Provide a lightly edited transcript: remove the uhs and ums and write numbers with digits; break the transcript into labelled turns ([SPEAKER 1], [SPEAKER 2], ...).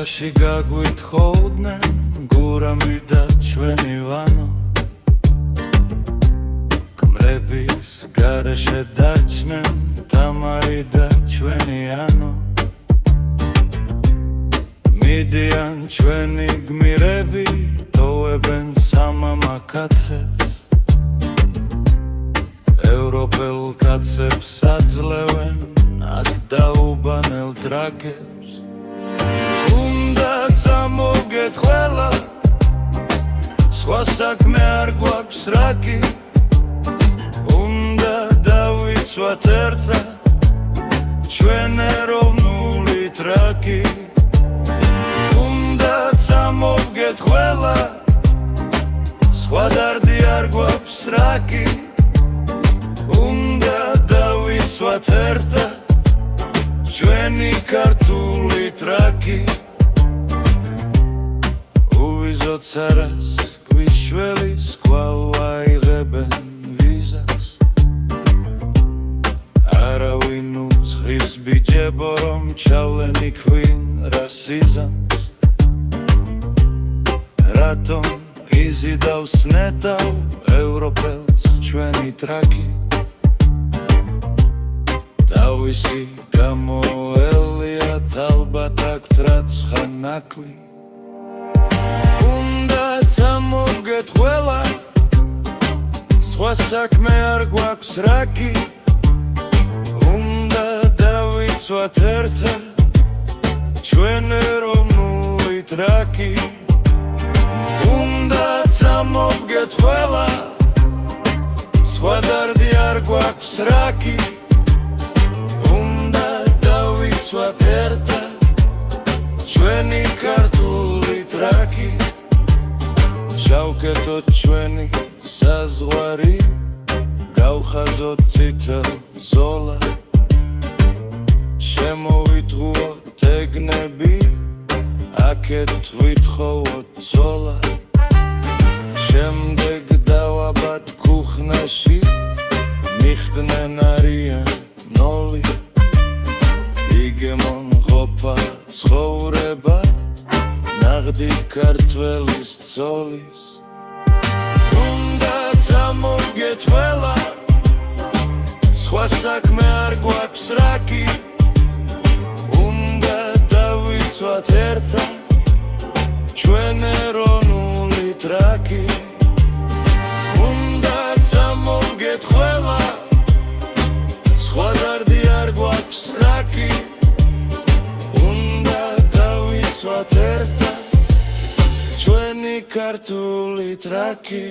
[SPEAKER 1] Ევროპაში გაგვითხოვდნენ გურამი და ჩვენი ვანო კმრების გარეშე დაჩნენ თამარი და ჩვენი ანო მიდიან ჩვენი გმირები ტოვებენ სამამაკაცებს ევროპელ კაცებს აძლევენ აქ დაუბანელ დრაგებს უნდა წამოვგეთ ყველა სხვა საქმე არ გვაქვს რაკი უნდა დავიცვათ ერთად ჩვენ ეროვნული ტრაკი უნდა წამოვგეთ ყველა სხვა დარდი არ გვაქვს რაკი უნდა დავიცვათ ერთად ჩვენი ქართული ტრაკი უვიზოთ სარას გვიშველის კვალ ვაიღებენ ვიზას არავინ უცხრის ბიჭებო რომ ჩავლენ იქვინ რასიზმს რატომ იზიდავს ნეტავ ევროპელს ჩვენი ტრაკი თავისი გამოელია ალბათ აქვთ რაც ხანაკლი უნდა წამოვგეთ ყველა სხვა საქმე არ გვაქვს რაკი უნდა დავიცვათ ერთად ჩვენ ეროვნული ტრაკი უნდა წამოვგეთ ყველა სხვა დარდი არ გვაქვს რაკი უნდა დავიცვათ ერთად ჩვენი ქართული ტრაკი ჩავკეტოთ ჩვენი საზღვარი გავხაზოთ წითელ ზოლა შემოვიტყუოთ ეგნები აქეთ ვითხოვოთ ცოლა შემდეგ დავაბად ქუხნაში მიხდნენ არიან ნოლი იგემონღოფა ცხოვრება ნაღდი ქართველის ცოლის უნდა წამოვგეთ ყველა სხვა საქმე არ გვაქვს რაკი უნდა დავიცვათ ერთად ჩვენ ეროვნული ტრაკი უნდა წამოვგეთ ყველა სხვა დარდი არ გვაქვს რაკი უნდა დავიცვათ ერთად ჩვენი ქართული ტრაკი